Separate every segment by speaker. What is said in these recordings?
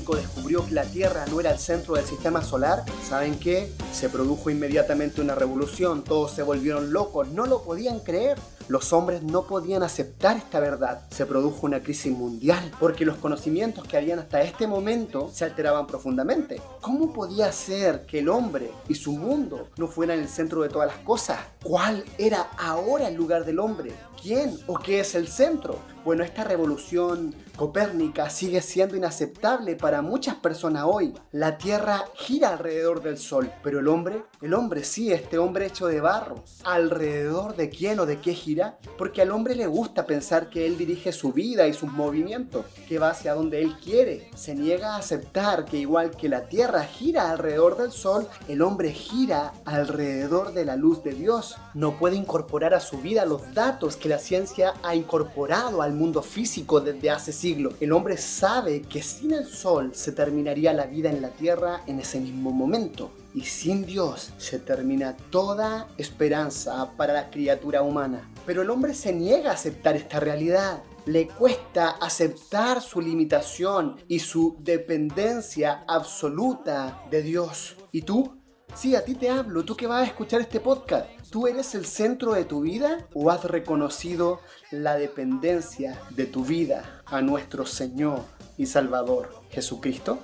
Speaker 1: Copérnico descubrió que la Tierra no era el centro del sistema solar, ¿saben qué? Se produjo inmediatamente una revolución, todos se volvieron locos, no lo podían creer. Los hombres no podían aceptar esta verdad. Se produjo una crisis mundial porque los conocimientos que habían hasta este momento se alteraban profundamente. ¿Cómo podía ser que el hombre y su mundo no fueran el centro de todas las cosas? ¿Cuál era ahora el lugar del hombre? ¿Quién o qué es el centro? Bueno, esta revolución copérnica sigue siendo inaceptable para muchas personas hoy. La Tierra gira alrededor del Sol, pero el hombre sí, este hombre hecho de barro. ¿Alrededor de quién o de qué gira? Porque al hombre le gusta pensar que él dirige su vida y sus movimientos, que va hacia donde él quiere. Se niega a aceptar que igual que la Tierra gira alrededor del Sol, el hombre gira alrededor de la luz de Dios. No puede incorporar a su vida los datos que la ciencia ha incorporado al mundo físico desde hace siglos. El hombre sabe que sin el Sol se terminaría la vida en la Tierra en ese mismo momento. Y sin Dios se termina toda esperanza para la criatura humana. Pero el hombre se niega a aceptar esta realidad. Le cuesta aceptar su limitación y su dependencia absoluta de Dios. ¿Y tú? Sí, a ti te hablo, tú que vas a escuchar este podcast. ¿Tú eres el centro de tu vida o has reconocido la dependencia de tu vida a nuestro Señor y Salvador Jesucristo?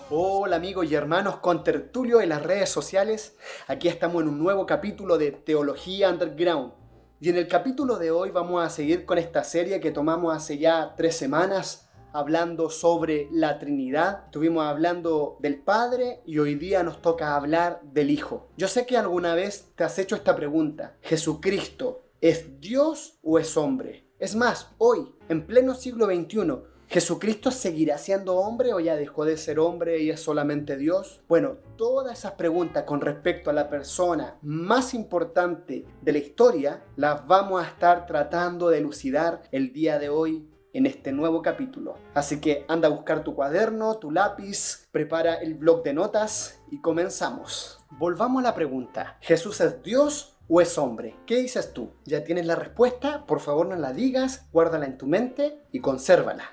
Speaker 1: Hola amigos y hermanos contertulios en las redes sociales. Aquí estamos en un nuevo capítulo de Teología Underground. Y en el capítulo de hoy vamos a seguir con esta serie que tomamos hace ya 3 semanas, hablando sobre la Trinidad. Estuvimos hablando del Padre y hoy día nos toca hablar del Hijo. Yo sé que alguna vez te has hecho esta pregunta: ¿Jesucristo es Dios o es hombre? Es más, hoy, en pleno siglo XXI, ¿Jesucristo seguirá siendo hombre o ya dejó de ser hombre y es solamente Dios? Bueno, todas esas preguntas con respecto a la persona más importante de la historia las vamos a estar tratando de elucidar el día de hoy en este nuevo capítulo. Así que anda a buscar tu cuaderno, tu lápiz, prepara el bloc de notas y comenzamos. Volvamos a la pregunta: ¿Jesús es Dios o es hombre? ¿Qué dices tú? ¿Ya tienes la respuesta? Por favor no la digas, guárdala en tu mente y consérvala.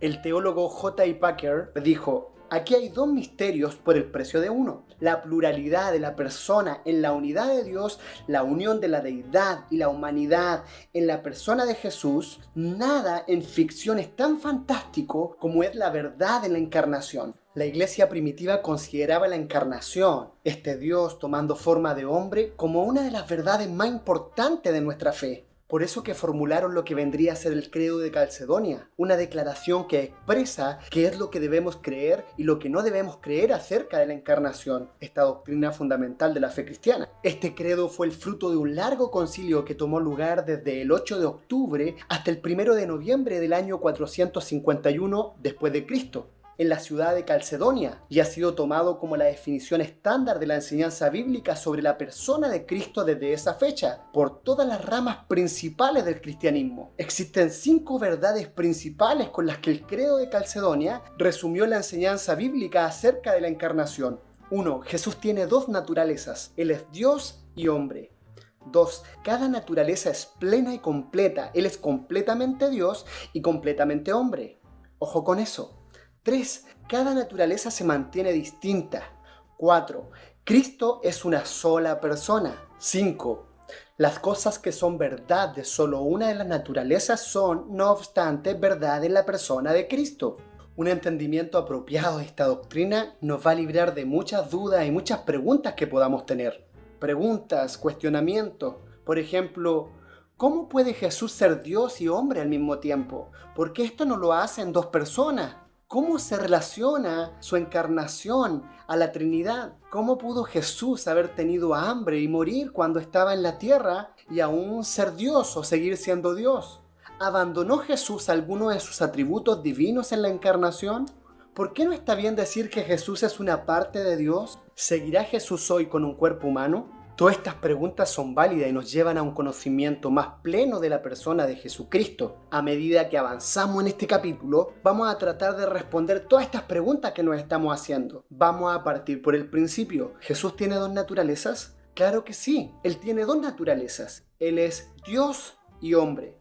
Speaker 1: El teólogo J.I. Packer dijo: aquí hay 2 misterios por el precio de uno. La pluralidad de la persona en la unidad de Dios, la unión de la deidad y la humanidad en la persona de Jesús. Nada en ficción es tan fantástico como es la verdad en la encarnación. La iglesia primitiva consideraba la encarnación, este Dios tomando forma de hombre, como una de las verdades más importantes de nuestra fe. Por eso que formularon lo que vendría a ser el credo de Calcedonia, una declaración que expresa qué es lo que debemos creer y lo que no debemos creer acerca de la encarnación, esta doctrina fundamental de la fe cristiana. Este credo fue el fruto de un largo concilio que tomó lugar desde el 8 de octubre hasta el 1 de noviembre del año 451 después de Cristo, en la ciudad de Calcedonia, y ha sido tomado como la definición estándar de la enseñanza bíblica sobre la persona de Cristo desde esa fecha, por todas las ramas principales del cristianismo. Existen 5 verdades principales con las que el credo de Calcedonia resumió la enseñanza bíblica acerca de la encarnación. 1. Jesús tiene 2 naturalezas, Él es Dios y hombre. 2. Cada naturaleza es plena y completa, Él es completamente Dios y completamente hombre. Ojo con eso. 3. Cada naturaleza se mantiene distinta. 4. Cristo es una sola persona. 5. Las cosas que son verdad de solo una de las naturalezas son, no obstante, verdad en la persona de Cristo. Un entendimiento apropiado de esta doctrina nos va a librar de muchas dudas y muchas preguntas que podamos tener. Preguntas, cuestionamientos. Por ejemplo, ¿cómo puede Jesús ser Dios y hombre al mismo tiempo? ¿Por qué esto no lo hacen 2 personas? ¿Cómo se relaciona su encarnación a la Trinidad? ¿Cómo pudo Jesús haber tenido hambre y morir cuando estaba en la tierra y aún ser Dios o seguir siendo Dios? ¿Abandonó Jesús alguno de sus atributos divinos en la encarnación? ¿Por qué no está bien decir que Jesús es una parte de Dios? ¿Seguirá Jesús hoy con un cuerpo humano? Todas estas preguntas son válidas y nos llevan a un conocimiento más pleno de la persona de Jesucristo. A medida que avanzamos en este capítulo, vamos a tratar de responder todas estas preguntas que nos estamos haciendo. Vamos a partir por el principio. ¿Jesús tiene 2 naturalezas? Claro que sí, Él tiene 2 naturalezas. Él es Dios y hombre.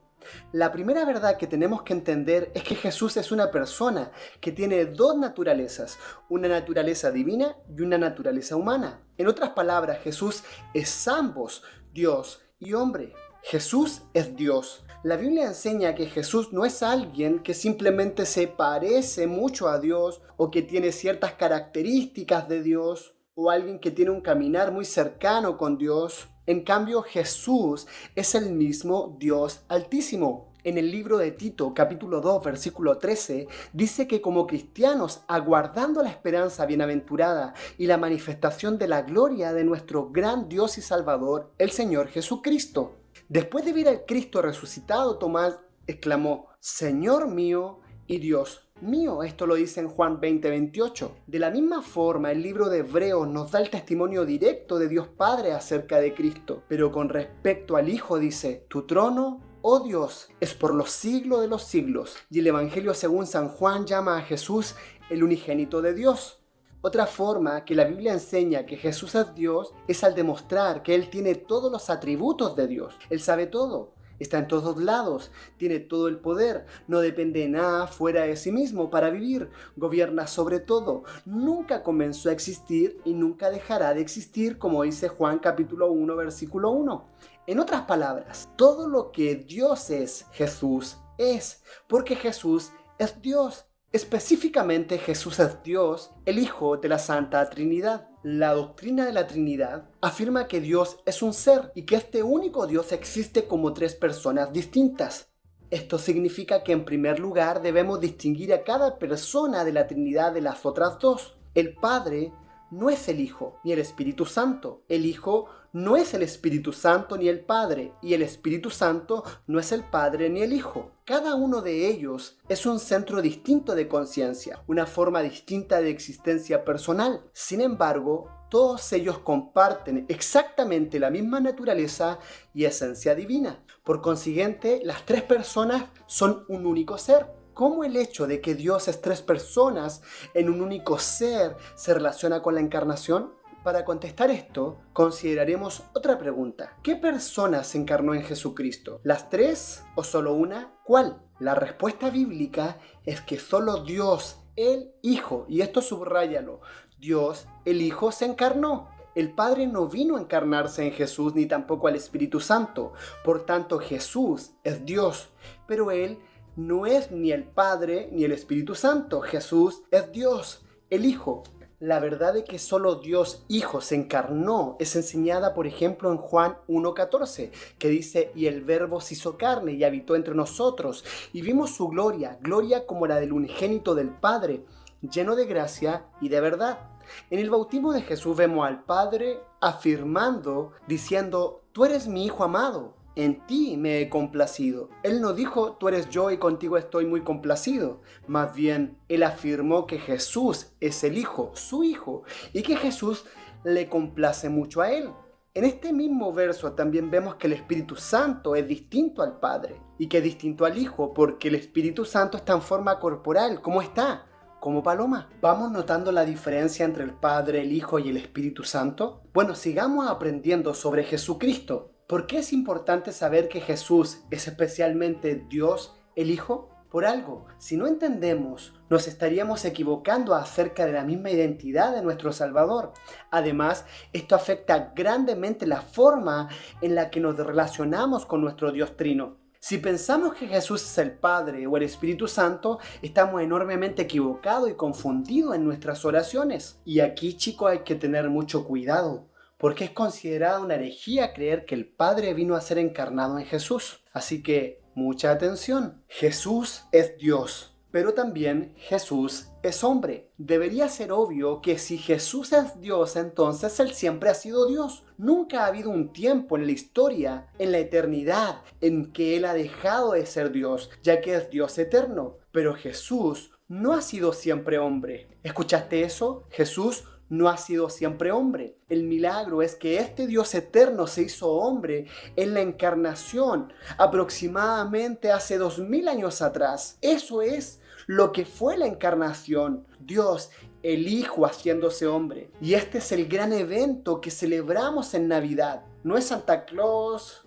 Speaker 1: La primera verdad que tenemos que entender es que Jesús es una persona que tiene dos naturalezas, una naturaleza divina y una naturaleza humana. En otras palabras, Jesús es ambos, Dios y hombre. Jesús es Dios. La Biblia enseña que Jesús no es alguien que simplemente se parece mucho a Dios o que tiene ciertas características de Dios o alguien que tiene un caminar muy cercano con Dios. En cambio, Jesús es el mismo Dios Altísimo. En el libro de Tito, capítulo 2, versículo 13, dice que como cristianos, aguardando la esperanza bienaventurada y la manifestación de la gloria de nuestro gran Dios y Salvador, el Señor Jesucristo. Después de ver al Cristo resucitado, Tomás exclamó, Señor mío y Dios mío. Esto lo dice en Juan 20:28. De la misma forma, el libro de Hebreos nos da el testimonio directo de Dios Padre acerca de Cristo. Pero con respecto al Hijo dice, tu trono, oh Dios, es por los siglos de los siglos. Y el Evangelio según San Juan llama a Jesús el unigénito de Dios. Otra forma que la Biblia enseña que Jesús es Dios es al demostrar que Él tiene todos los atributos de Dios. Él sabe todo, está en todos lados, tiene todo el poder, no depende de nada fuera de sí mismo para vivir, gobierna sobre todo, nunca comenzó a existir y nunca dejará de existir, como dice Juan capítulo 1, versículo 1. En otras palabras, todo lo que Dios es, Jesús es, porque Jesús es Dios. Específicamente, Jesús es Dios, el Hijo de la Santa Trinidad. La doctrina de la Trinidad afirma que Dios es un ser y que este único Dios existe como tres personas distintas. Esto significa que en primer lugar debemos distinguir a cada persona de la Trinidad de las otras dos. El Padre no es el Hijo ni el Espíritu Santo. El Hijo no es el Espíritu Santo ni el Padre, y el Espíritu Santo no es el Padre ni el Hijo. Cada uno de ellos es un centro distinto de conciencia, una forma distinta de existencia personal. Sin embargo, todos ellos comparten exactamente la misma naturaleza y esencia divina. Por consiguiente, las tres personas son un único ser. ¿Cómo el hecho de que Dios es tres personas en un único ser se relaciona con la encarnación? Para contestar esto, consideraremos otra pregunta. ¿Qué persona se encarnó en Jesucristo? ¿Las tres o solo una? ¿Cuál? La respuesta bíblica es que solo Dios, el Hijo, y esto subráyalo, Dios, el Hijo, se encarnó. El Padre no vino a encarnarse en Jesús ni tampoco al Espíritu Santo. Por tanto, Jesús es Dios, pero Él no es ni el Padre ni el Espíritu Santo. Jesús es Dios, el Hijo. La verdad de que solo Dios Hijo se encarnó es enseñada, por ejemplo, en Juan 1:14, que dice, y el Verbo se hizo carne y habitó entre nosotros, y vimos su gloria, gloria como la del unigénito del Padre, lleno de gracia y de verdad. En el bautismo de Jesús vemos al Padre afirmando, diciendo, tú eres mi Hijo amado. En ti me he complacido. Él no dijo, tú eres yo y contigo estoy muy complacido. Más bien, Él afirmó que Jesús es el Hijo, su Hijo, y que Jesús le complace mucho a Él. En este mismo verso también vemos que el Espíritu Santo es distinto al Padre y que es distinto al Hijo, porque el Espíritu Santo está en forma corporal. ¿Cómo está? Como paloma. ¿Vamos notando la diferencia entre el Padre, el Hijo y el Espíritu Santo? Bueno, sigamos aprendiendo sobre Jesucristo. ¿Por qué es importante saber que Jesús es especialmente Dios, el Hijo? Por algo, si no entendemos, nos estaríamos equivocando acerca de la misma identidad de nuestro Salvador. Además, esto afecta grandemente la forma en la que nos relacionamos con nuestro Dios Trino. Si pensamos que Jesús es el Padre o el Espíritu Santo, estamos enormemente equivocados y confundidos en nuestras oraciones. Y aquí, chicos, hay que tener mucho cuidado, porque es considerada una herejía creer que el Padre vino a ser encarnado en Jesús. Así que, mucha atención. Jesús es Dios, pero también Jesús es hombre. Debería ser obvio que si Jesús es Dios, entonces Él siempre ha sido Dios. Nunca ha habido un tiempo en la historia, en la eternidad, en que Él ha dejado de ser Dios, ya que es Dios eterno. Pero Jesús no ha sido siempre hombre. ¿Escuchaste eso? Jesús no ha sido siempre hombre. El milagro es que este Dios eterno se hizo hombre en la encarnación, aproximadamente hace 2000 años atrás. Eso es lo que fue la encarnación. Dios, el Hijo haciéndose hombre. Y este es el gran evento que celebramos en Navidad. no es Santa Claus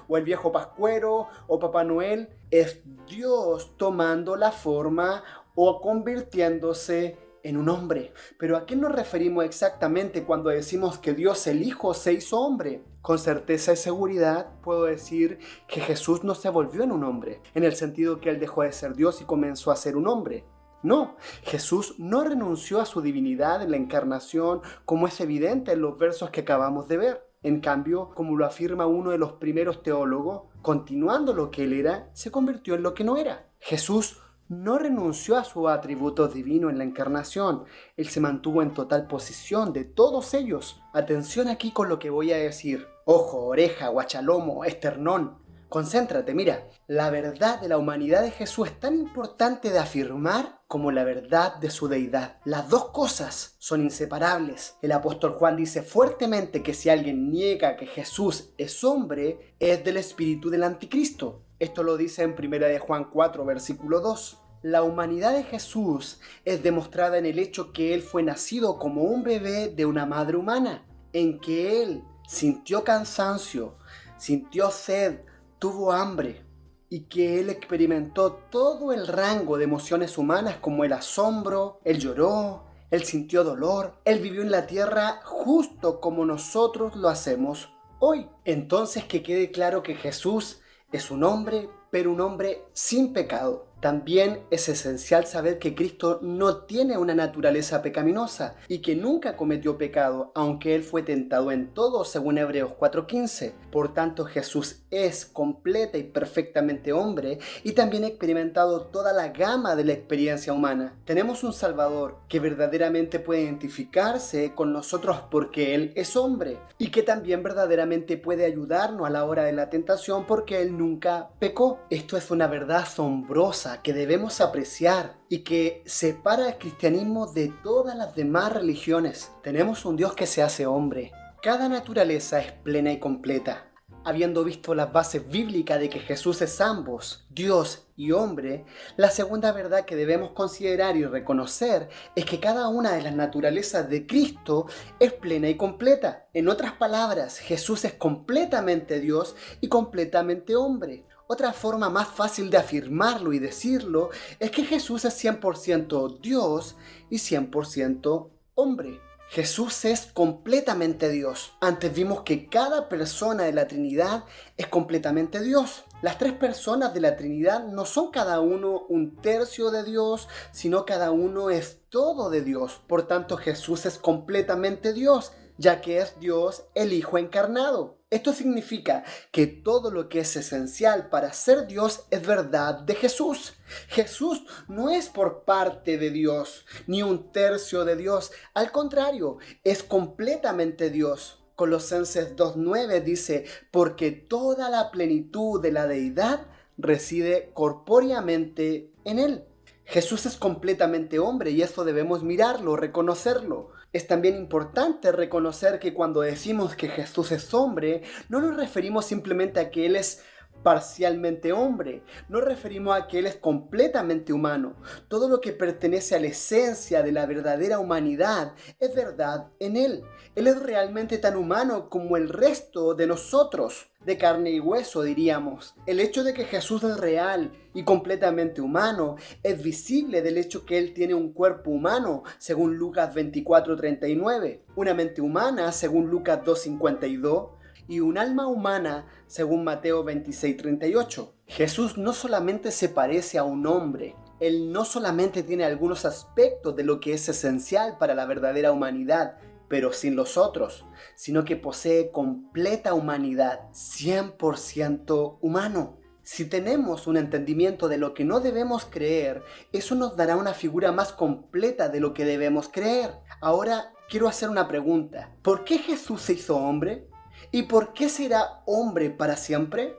Speaker 1: o el viejo Pascuero o Papá Noel, es Dios tomando la forma o convirtiéndose en un hombre. Pero ¿a qué nos referimos exactamente cuando decimos que Dios el Hijo se hizo hombre? Con certeza y seguridad puedo decir que Jesús no se volvió en un hombre, en el sentido que Él dejó de ser Dios y comenzó a ser un hombre. No, Jesús no renunció a su divinidad en la encarnación, como es evidente en los versos que acabamos de ver. En cambio, como lo afirma uno de los primeros teólogos, continuando lo que Él era, se convirtió en lo que no era. Jesús no renunció a sus atributos divinos en la encarnación. Él se mantuvo en total posesión de todos ellos. Atención aquí con lo que voy a decir. Ojo, oreja, guachalomo, esternón. Concéntrate, mira. La verdad de la humanidad de Jesús es tan importante de afirmar como la verdad de su deidad. Las dos cosas son inseparables. El apóstol Juan dice fuertemente que si alguien niega que Jesús es hombre, es del espíritu del anticristo. Esto lo dice en 1 de Juan 4, versículo 2. La humanidad de Jesús es demostrada en el hecho que Él fue nacido como un bebé de una madre humana, en que Él sintió cansancio, sintió sed, tuvo hambre, y que Él experimentó todo el rango de emociones humanas como el asombro, Él lloró, Él sintió dolor, Él vivió en la tierra justo como nosotros lo hacemos hoy. Entonces que quede claro que Jesús es un hombre, pero un hombre sin pecado. También es esencial saber que Cristo no tiene una naturaleza pecaminosa y que nunca cometió pecado, aunque Él fue tentado en todo, según Hebreos 4:15. Por tanto, Jesús es completa y perfectamente hombre y también ha experimentado toda la gama de la experiencia humana. Tenemos un Salvador que verdaderamente puede identificarse con nosotros porque Él es hombre y que también verdaderamente puede ayudarnos a la hora de la tentación porque Él nunca pecó. Esto es una verdad asombrosa que debemos apreciar y que separa el cristianismo de todas las demás religiones. Tenemos un Dios que se hace hombre. Cada naturaleza es plena y completa. Habiendo visto las bases bíblicas de que Jesús es ambos, Dios y hombre, la segunda verdad que debemos considerar y reconocer es que cada una de las naturalezas de Cristo es plena y completa. En otras palabras, Jesús es completamente Dios y completamente hombre. Otra forma más fácil de afirmarlo y decirlo es que Jesús es 100% Dios y 100% hombre. Jesús es completamente Dios. Antes vimos que cada persona de la Trinidad es completamente Dios. Las tres personas de la Trinidad no son cada uno un tercio de Dios, sino cada uno es todo de Dios. Por tanto, Jesús es completamente Dios, ya que es Dios el Hijo encarnado. Esto significa que todo lo que es esencial para ser Dios es verdad de Jesús. Jesús no es por parte de Dios, ni un tercio de Dios. Al contrario, es completamente Dios. Colosenses 2:9 dice, porque toda la plenitud de la deidad reside corpóreamente en Él. Jesús es completamente hombre y eso debemos mirarlo, reconocerlo. Es también importante reconocer que cuando decimos que Jesús es hombre, no nos referimos simplemente a que Él es parcialmente hombre, nos referimos a que Él es completamente humano. Todo lo que pertenece a la esencia de la verdadera humanidad es verdad en Él. Él es realmente tan humano como el resto de nosotros, de carne y hueso diríamos. El hecho de que Jesús es real y completamente humano es visible del hecho que Él tiene un cuerpo humano, según Lucas 24:39, una mente humana, según Lucas 2:52, y un alma humana, según Mateo 26:38. Jesús no solamente se parece a un hombre, Él no solamente tiene algunos aspectos de lo que es esencial para la verdadera humanidad, pero sin los otros, sino que posee completa humanidad, 100% humano. Si tenemos un entendimiento de lo que no debemos creer, eso nos dará una figura más completa de lo que debemos creer. Ahora quiero hacer una pregunta. ¿Por qué Jesús se hizo hombre? ¿Y por qué será hombre para siempre?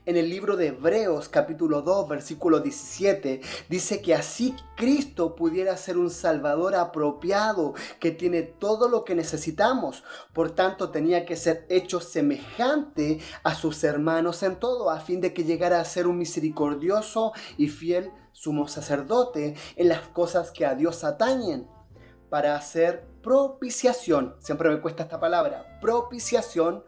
Speaker 1: En el libro de Hebreos capítulo 2 versículo 17 dice que así Cristo pudiera ser un Salvador apropiado que tiene todo lo que necesitamos. Por tanto tenía que ser hecho semejante a sus hermanos en todo a fin de que llegara a ser un misericordioso y fiel sumo sacerdote en las cosas que a Dios atañen, para hacer propiciación, siempre me cuesta esta palabra, propiciación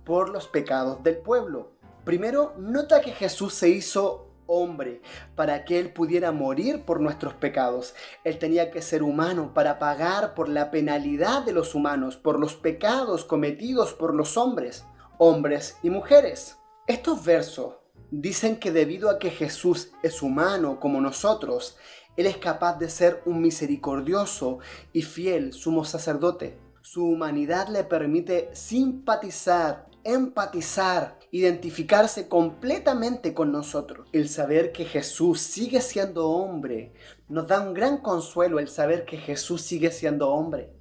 Speaker 1: por los pecados del pueblo. Primero, nota que Jesús se hizo hombre para que Él pudiera morir por nuestros pecados. Él tenía que ser humano para pagar por la penalidad de los humanos, por los pecados cometidos por los hombres y mujeres. Estos versos dicen que debido a que Jesús es humano como nosotros, Él es capaz de ser un misericordioso y fiel sumo sacerdote. Su humanidad le permite simpatizar, empatizar, identificarse completamente con nosotros. El saber que Jesús sigue siendo hombre nos da un gran consuelo, el saber que Jesús sigue siendo hombre.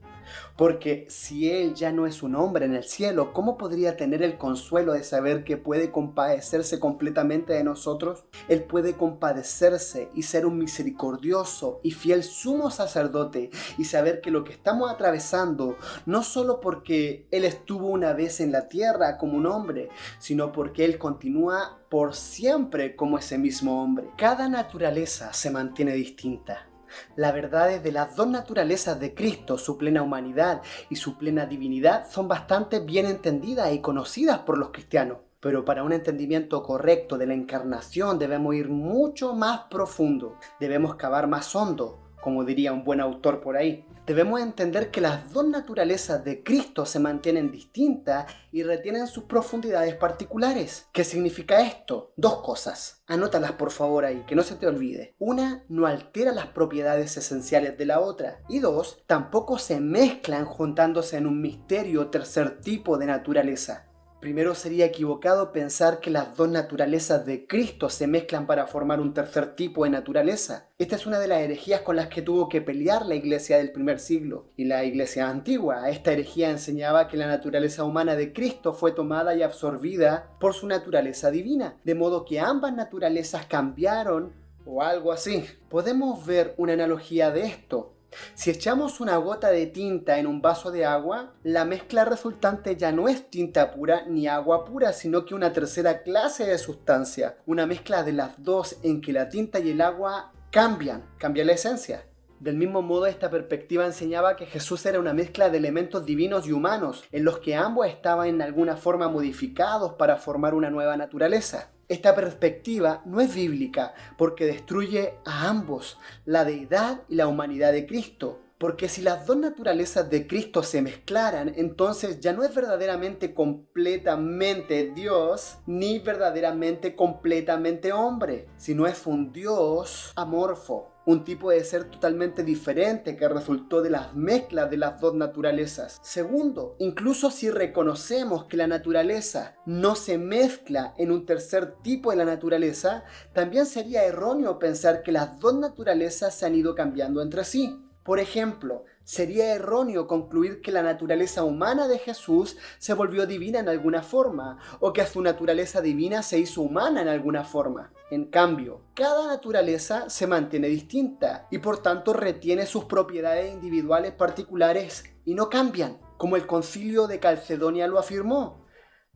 Speaker 1: Porque si Él ya no es un hombre en el cielo, ¿cómo podría tener el consuelo de saber que puede compadecerse completamente de nosotros? Él puede compadecerse y ser un misericordioso y fiel sumo sacerdote y saber que lo que estamos atravesando, no solo porque Él estuvo una vez en la tierra como un hombre, sino porque Él continúa por siempre como ese mismo hombre. Cada naturaleza se mantiene distinta. La verdad es de las dos naturalezas de Cristo, su plena humanidad y su plena divinidad, son bastante bien entendidas y conocidas por los cristianos. Pero para un entendimiento correcto de la encarnación debemos ir mucho más profundo, debemos cavar más hondo, como diría un buen autor por ahí. Debemos entender que las dos naturalezas de Cristo se mantienen distintas y retienen sus profundidades particulares. ¿Qué significa esto? Dos cosas. Anótalas por favor ahí, que no se te olvide. Una, no altera las propiedades esenciales de la otra. Y dos, tampoco se mezclan juntándose en un misterio tercer tipo de naturaleza. Primero, sería equivocado pensar que las dos naturalezas de Cristo se mezclan para formar un tercer tipo de naturaleza. Esta es una de las herejías con las que tuvo que pelear la iglesia del primer siglo y la iglesia antigua. Esta herejía enseñaba que la naturaleza humana de Cristo fue tomada y absorbida por su naturaleza divina, de modo que ambas naturalezas cambiaron o algo así. Podemos ver una analogía de esto. Si echamos una gota de tinta en un vaso de agua, la mezcla resultante ya no es tinta pura ni agua pura, sino que una tercera clase de sustancia. Una mezcla de las dos en que la tinta y el agua cambia la esencia. Del mismo modo, esta perspectiva enseñaba que Jesús era una mezcla de elementos divinos y humanos, en los que ambos estaban en alguna forma modificados para formar una nueva naturaleza. Esta perspectiva no es bíblica porque destruye a ambos, la deidad y la humanidad de Cristo. Porque si las dos naturalezas de Cristo se mezclaran, entonces ya no es verdaderamente completamente Dios, ni verdaderamente completamente hombre, sino es un Dios amorfo. Un tipo de ser totalmente diferente que resultó de las mezclas de las dos naturalezas. Segundo, incluso si reconocemos que la naturaleza no se mezcla en un tercer tipo de la naturaleza, también sería erróneo pensar que las dos naturalezas se han ido cambiando entre sí. Por ejemplo, sería erróneo concluir que la naturaleza humana de Jesús se volvió divina en alguna forma, o que su naturaleza divina se hizo humana en alguna forma. En cambio, cada naturaleza se mantiene distinta y por tanto retiene sus propiedades individuales particulares y no cambian, como el Concilio de Calcedonia lo afirmó.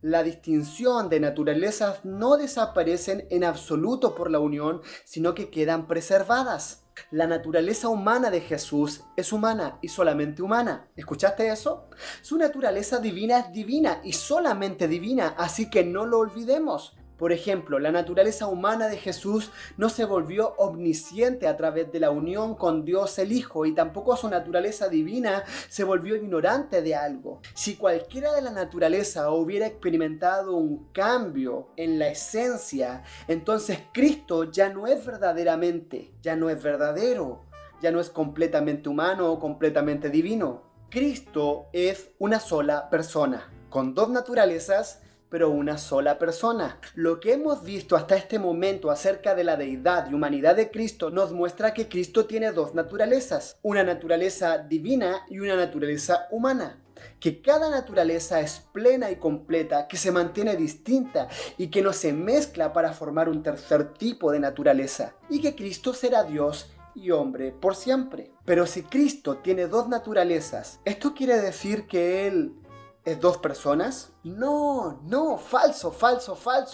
Speaker 1: La distinción de naturalezas no desaparecen en absoluto por la unión, sino que quedan preservadas. La naturaleza humana de Jesús es humana y solamente humana. ¿Escuchaste eso? Su naturaleza divina es divina y solamente divina, así que no lo olvidemos. Por ejemplo, la naturaleza humana de Jesús no se volvió omnisciente a través de la unión con Dios el Hijo y tampoco su naturaleza divina se volvió ignorante de algo. Si cualquiera de la naturaleza hubiera experimentado un cambio en la esencia, entonces Cristo ya no es verdaderamente, ya no es verdadero, ya no es completamente humano o completamente divino. Cristo es una sola persona, con dos naturalezas, pero una sola persona. Lo que hemos visto hasta este momento acerca de la deidad y humanidad de Cristo nos muestra que Cristo tiene dos naturalezas, una naturaleza divina y una naturaleza humana. Que cada naturaleza es plena y completa, que se mantiene distinta y que no se mezcla para formar un tercer tipo de naturaleza. Y que Cristo será Dios y hombre por siempre. Pero si Cristo tiene dos naturalezas, ¿esto quiere decir que Él es dos personas? No, falso,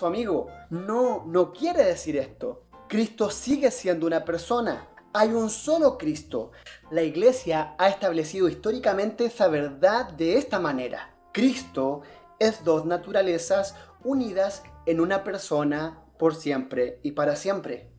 Speaker 1: amigo. No quiere decir esto. Cristo sigue siendo una persona. hay un solo Cristo. La Iglesia ha establecido históricamente esa verdad de esta manera. Cristo es dos naturalezas unidas en una persona por siempre y para siempre.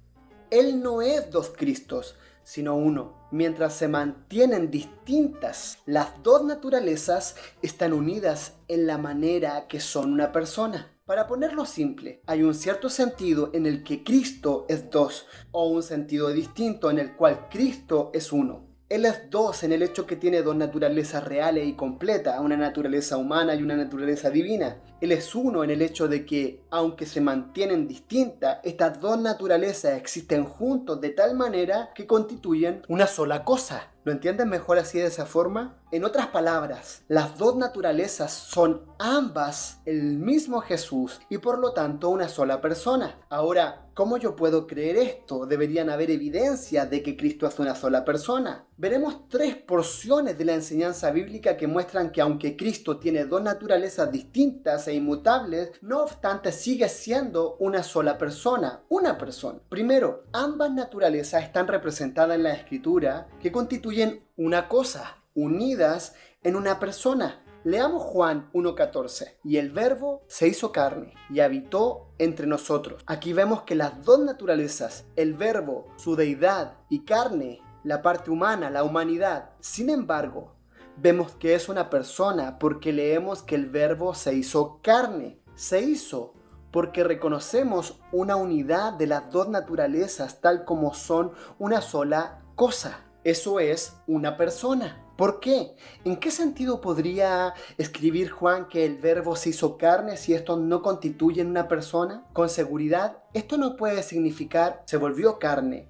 Speaker 1: Él no es dos Cristos, sino uno. Mientras se mantienen distintas, las dos naturalezas están unidas en la manera que son una persona. Para ponerlo simple, hay un cierto sentido en el que Cristo es dos, o un sentido distinto en el cual Cristo es uno. Él es dos en el hecho que tiene dos naturalezas reales y completas, una naturaleza humana y una naturaleza divina. Él es uno en el hecho de que, aunque se mantienen distintas, estas dos naturalezas existen juntos de tal manera que constituyen una sola cosa. ¿Lo entienden mejor así de esa forma? En otras palabras, las dos naturalezas son ambas el mismo Jesús y por lo tanto una sola persona. Ahora, ¿cómo yo puedo creer esto? Deberían haber evidencias de que Cristo es una sola persona. Veremos tres porciones de la enseñanza bíblica que muestran que aunque Cristo tiene dos naturalezas distintas e inmutables, no obstante sigue siendo una sola persona, una persona. Primero, ambas naturalezas están representadas en la Escritura que constituyen una cosa, unidas en una persona. Leamos Juan 1:14. Y el Verbo se hizo carne y habitó entre nosotros. Aquí vemos que las dos naturalezas, el Verbo, su deidad, y carne, la parte humana, la humanidad. Sin embargo, vemos que es una persona porque leemos que el Verbo se hizo carne. Se hizo porque reconocemos una unidad de las dos naturalezas tal como son una sola cosa. Eso es una persona. ¿Por qué? ¿En qué sentido podría escribir Juan que el Verbo se hizo carne si esto no constituye una persona? Con seguridad, esto no puede significar se volvió carne,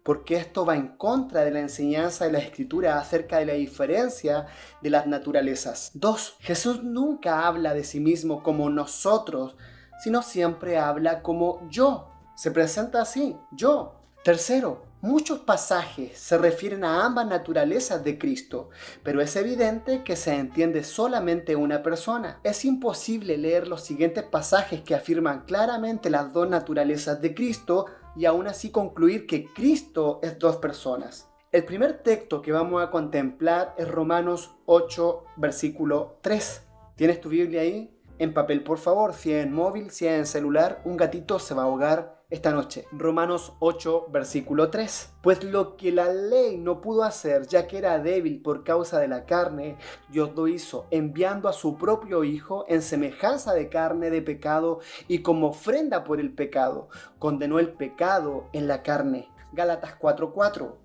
Speaker 1: porque esto va en contra de la enseñanza de la Escritura acerca de la diferencia de las naturalezas. 2. Jesús nunca habla de sí mismo como nosotros, sino siempre habla como yo. Se presenta así, yo. Tercero, muchos pasajes se refieren a ambas naturalezas de Cristo, pero es evidente que se entiende solamente una persona. Es imposible leer los siguientes pasajes que afirman claramente las dos naturalezas de Cristo y aún así concluir que Cristo es dos personas. El primer texto que vamos a contemplar es Romanos 8, versículo 3. ¿Tienes tu Biblia ahí? En papel, por favor. Si es en móvil, si es en celular, un gatito se va a ahogar esta noche. Romanos 8, versículo 3. Pues lo que la ley no pudo hacer, ya que era débil por causa de la carne, Dios lo hizo, enviando a su propio Hijo en semejanza de carne de pecado y como ofrenda por el pecado. Condenó el pecado en la carne. Gálatas 4:4.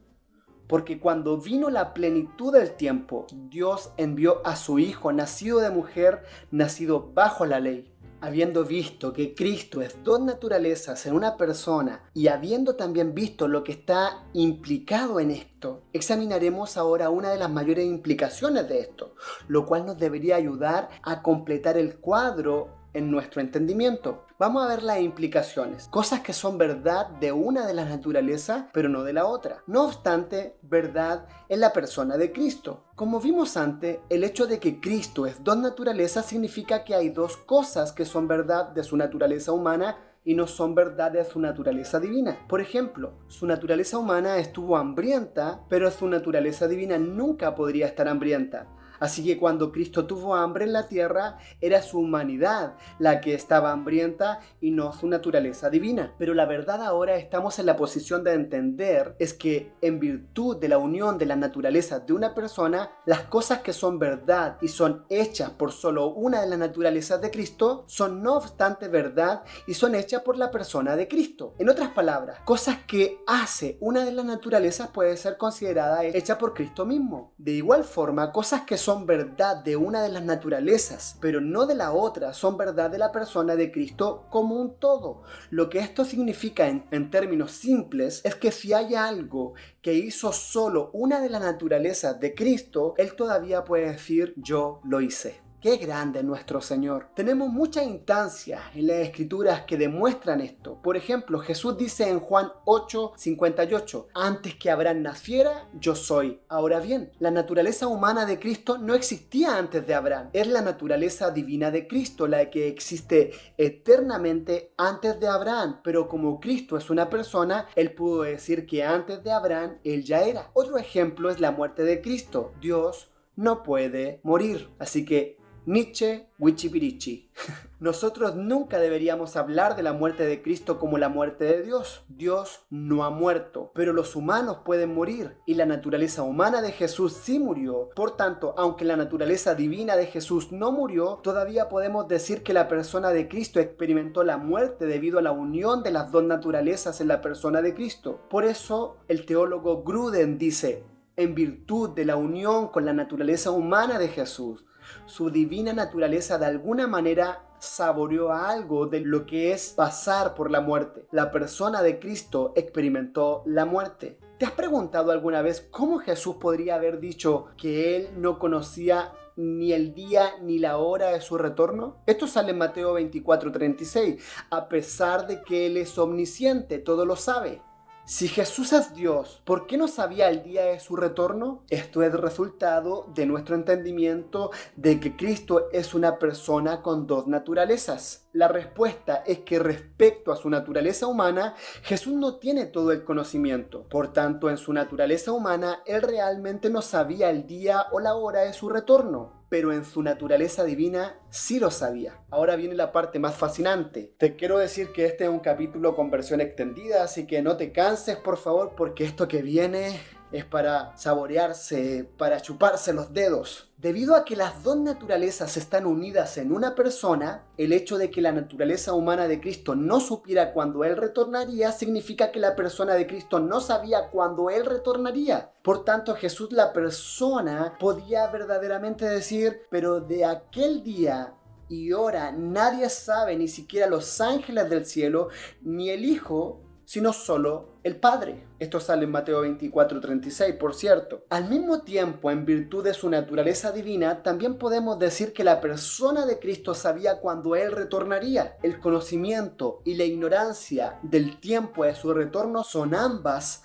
Speaker 1: Porque cuando vino la plenitud del tiempo, Dios envió a su Hijo, nacido de mujer, nacido bajo la ley. Habiendo visto que Cristo es dos naturalezas en una persona y habiendo también visto lo que está implicado en esto, examinaremos ahora una de las mayores implicaciones de esto, lo cual nos debería ayudar a completar el cuadro en nuestro entendimiento. Vamos a ver las implicaciones, cosas que son verdad de una de las naturalezas, pero no de la otra. No obstante, verdad en la persona de Cristo. Como vimos antes, el hecho de que Cristo es dos naturalezas significa que hay dos cosas que son verdad de su naturaleza humana y no son verdad de su naturaleza divina. Por ejemplo, su naturaleza humana estuvo hambrienta, pero su naturaleza divina nunca podría estar hambrienta. Así que cuando Cristo tuvo hambre en la tierra, era su humanidad la que estaba hambrienta y no su naturaleza divina. Pero la verdad ahora estamos en la posición de entender es que en virtud de la unión de la naturaleza de una persona, las cosas que son verdad y son hechas por solo una de las naturalezas de Cristo, son no obstante verdad y son hechas por la persona de Cristo. En otras palabras, cosas que hace una de las naturalezas puede ser considerada hecha por Cristo mismo. De igual forma, cosas que son verdad de una de las naturalezas, pero no de la otra, son verdad de la persona de Cristo como un todo. Lo que esto significa en términos simples es que si hay algo que hizo solo una de las naturalezas de Cristo, Él todavía puede decir yo lo hice. Qué grande es nuestro Señor. Tenemos muchas instancias en las Escrituras que demuestran esto. Por ejemplo, Jesús dice en Juan 8:58, antes que Abraham naciera, yo soy. Ahora bien, la naturaleza humana de Cristo no existía antes de Abraham. Es la naturaleza divina de Cristo la que existe eternamente antes de Abraham. Pero como Cristo es una persona, Él pudo decir que antes de Abraham, Él ya era. Otro ejemplo es la muerte de Cristo. Dios no puede morir. Así que Nietzsche, Wichipirichi. Nosotros nunca deberíamos hablar de la muerte de Cristo como la muerte de Dios. Dios no ha muerto, pero los humanos pueden morir y la naturaleza humana de Jesús sí murió. Por tanto, aunque la naturaleza divina de Jesús no murió, todavía podemos decir que la persona de Cristo experimentó la muerte debido a la unión de las dos naturalezas en la persona de Cristo. Por eso, el teólogo Gruden dice, en virtud de la unión con la naturaleza humana de Jesús, su divina naturaleza de alguna manera saboreó algo de lo que es pasar por la muerte. La persona de Cristo experimentó la muerte. ¿Te has preguntado alguna vez cómo Jesús podría haber dicho que Él no conocía ni el día ni la hora de su retorno? Esto sale en Mateo 24:36. A pesar de que Él es omnisciente, todo lo sabe. Si Jesús es Dios, ¿por qué no sabía el día de su retorno? Esto es resultado de nuestro entendimiento de que Cristo es una persona con dos naturalezas. La respuesta es que respecto a su naturaleza humana, Jesús no tiene todo el conocimiento. Por tanto, en su naturaleza humana, Él realmente no sabía el día o la hora de su retorno. Pero en su naturaleza divina sí lo sabía. Ahora viene la parte más fascinante. Te quiero decir que este es un capítulo con versión extendida, así que no te canses, por favor, porque esto que viene es para saborearse, para chuparse los dedos. Debido a que las dos naturalezas están unidas en una persona, el hecho de que la naturaleza humana de Cristo no supiera cuándo Él retornaría significa que la persona de Cristo no sabía cuándo Él retornaría. Por tanto, Jesús, la persona, podía verdaderamente decir, pero de aquel día y hora nadie sabe, ni siquiera los ángeles del cielo, ni el Hijo, sino solo el Padre. Esto sale en Mateo 24:36, por cierto. Al mismo tiempo, en virtud de su naturaleza divina, también podemos decir que la persona de Cristo sabía cuándo Él retornaría. El conocimiento y la ignorancia del tiempo de su retorno son ambas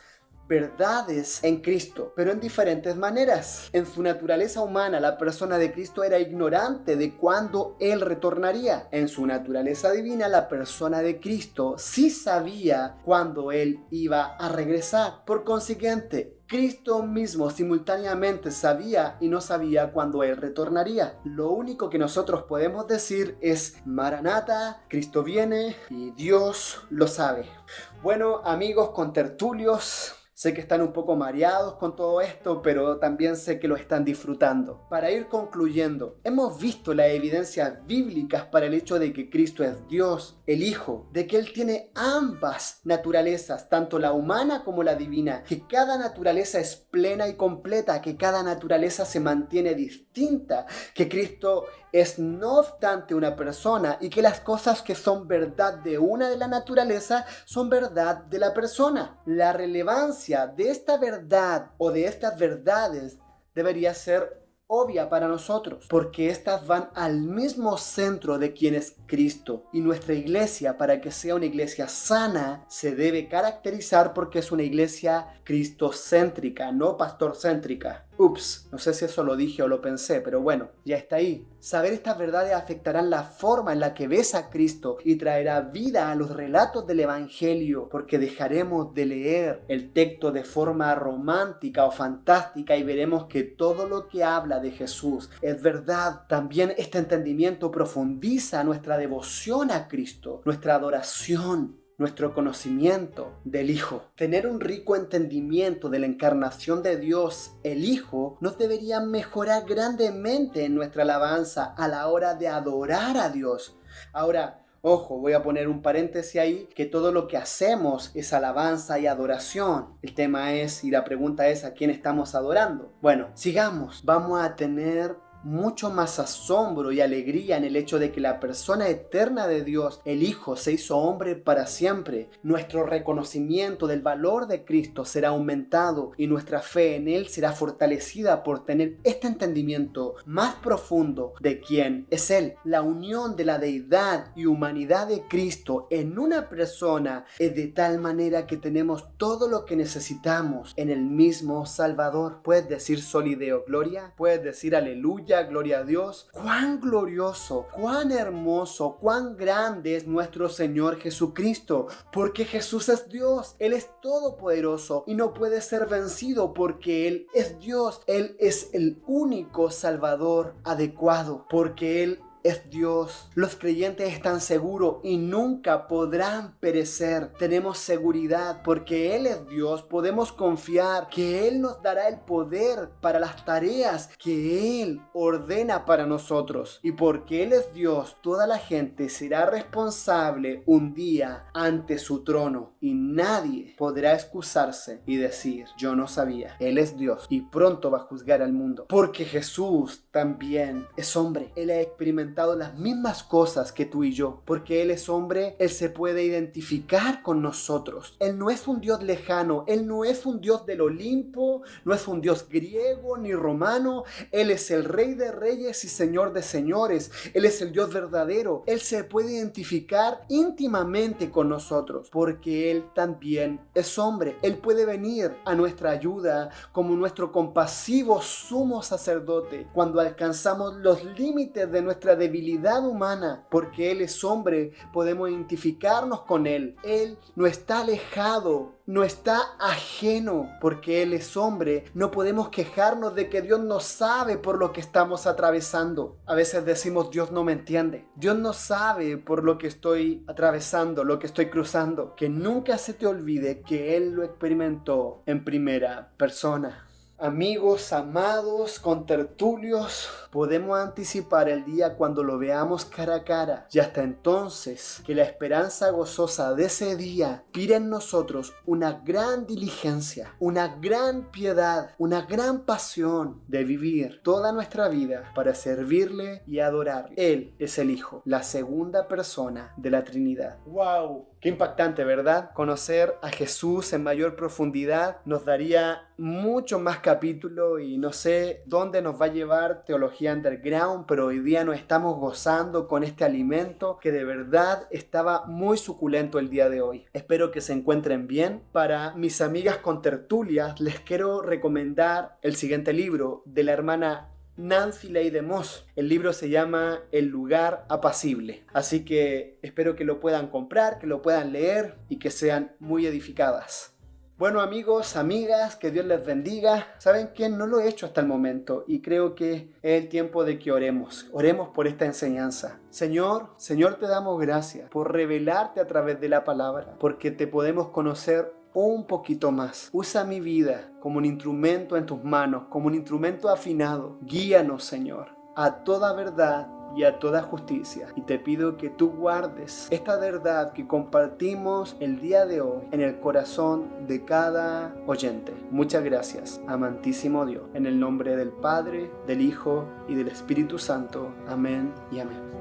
Speaker 1: verdades en Cristo, pero en diferentes maneras. En su naturaleza humana, la persona de Cristo era ignorante de cuándo Él retornaría. En su naturaleza divina, la persona de Cristo sí sabía cuándo Él iba a regresar. Por consiguiente, Cristo mismo simultáneamente sabía y no sabía cuándo Él retornaría. Lo único que nosotros podemos decir es Maranata, Cristo viene y Dios lo sabe. Bueno, amigos contertulios, sé que están un poco mareados con todo esto, pero también sé que lo están disfrutando. Para ir concluyendo, hemos visto las evidencias bíblicas para el hecho de que Cristo es Dios, el Hijo, de que Él tiene ambas naturalezas, tanto la humana como la divina, que cada naturaleza es plena y completa, que cada naturaleza se mantiene distinta, que Cristo es no obstante una persona y que las cosas que son verdad de una de la naturaleza son verdad de la persona. La relevancia de esta verdad o de estas verdades debería ser obvia para nosotros, porque estas van al mismo centro de quien es Cristo. Y nuestra iglesia, para que sea una iglesia sana, se debe caracterizar porque es una iglesia cristocéntrica, no pastorcéntrica. Ups, no sé si eso lo dije o lo pensé, pero bueno, ya está ahí. Saber estas verdades afectarán la forma en la que ves a Cristo y traerá vida a los relatos del Evangelio, porque dejaremos de leer el texto de forma romántica o fantástica y veremos que todo lo que habla de Jesús es verdad. También este entendimiento profundiza nuestra devoción a Cristo, nuestra adoración, nuestro conocimiento del Hijo. Tener un rico entendimiento de la encarnación de Dios, el Hijo, nos debería mejorar grandemente en nuestra alabanza a la hora de adorar a Dios. Ahora, ojo, voy a poner un paréntesis ahí, que todo lo que hacemos es alabanza y adoración. El tema es, y la pregunta es, ¿a quién estamos adorando? Bueno, sigamos. Vamos a tener mucho más asombro y alegría en el hecho de que la persona eterna de Dios, el Hijo, se hizo hombre para siempre. Nuestro reconocimiento del valor de Cristo será aumentado y nuestra fe en Él será fortalecida por tener este entendimiento más profundo de quién es Él. La unión de la deidad y humanidad de Cristo en una persona es de tal manera que tenemos todo lo que necesitamos en el mismo Salvador. Puedes decir Soli Deo Gloria, puedes decir aleluya, gloria a Dios. Cuán glorioso, cuán hermoso, cuán grande es nuestro Señor Jesucristo, porque Jesús es Dios, Él es todopoderoso y no puede ser vencido porque Él es Dios. Él es el único Salvador adecuado, porque Él es Dios. Los creyentes están seguros y nunca podrán perecer. Tenemos seguridad porque Él es Dios. Podemos confiar que Él nos dará el poder para las tareas que Él ordena para nosotros. Y porque Él es Dios, toda la gente será responsable un día ante su trono. Y nadie podrá excusarse y decir, yo no sabía. Él es Dios y pronto va a juzgar al mundo. Porque Jesús también es hombre. Él ha experimentado las mismas cosas que tú y yo. Porque Él es hombre, Él se puede identificar con nosotros. Él no es un Dios lejano, Él no es un Dios del Olimpo, no es un Dios griego ni romano. Él es el Rey de Reyes y Señor de Señores. Él es el Dios verdadero. Él se puede identificar íntimamente con nosotros porque Él también es hombre. Él puede venir a nuestra ayuda como nuestro compasivo sumo sacerdote cuando alcanzamos los límites de nuestra debilidad humana. Porque Él es hombre, podemos identificarnos con Él. Él no está alejado, no está ajeno. Porque Él es hombre, no podemos quejarnos de que Dios no sabe por lo que estamos atravesando. A veces decimos, Dios no me entiende. Dios no sabe por lo que estoy atravesando, lo que estoy cruzando. Que nunca se te olvide que Él lo experimentó en primera persona. Amigos, amados, contertulios, podemos anticipar el día cuando lo veamos cara a cara. Y hasta entonces, que la esperanza gozosa de ese día inspire en nosotros una gran diligencia, una gran piedad, una gran pasión de vivir toda nuestra vida para servirle y adorarle. Él es el Hijo, la segunda persona de la Trinidad. ¡Wow! Qué impactante, ¿verdad? Conocer a Jesús en mayor profundidad nos daría mucho más capítulo y no sé dónde nos va a llevar Teología Underground, pero hoy día nos estamos gozando con este alimento que de verdad estaba muy suculento el día de hoy. Espero que se encuentren bien. Para mis amigas contertulias les quiero recomendar el siguiente libro de la hermana Nancy Leigh DeMoss. El libro se llama El lugar apacible. Así que espero que lo puedan comprar, que lo puedan leer y que sean muy edificadas. Bueno, amigos, amigas, que Dios les bendiga. ¿Saben qué? No lo he hecho hasta el momento y creo que es el tiempo de que oremos. Oremos por esta enseñanza. Señor, te damos gracias por revelarte a través de la palabra, porque te podemos conocer un poquito más. Usa mi vida como un instrumento en tus manos, como un instrumento afinado. Guíanos, Señor, a toda verdad y a toda justicia. Y te pido que tú guardes esta verdad que compartimos el día de hoy en el corazón de cada oyente. Muchas gracias, amantísimo Dios. En el nombre del Padre, del Hijo y del Espíritu Santo. Amén y amén.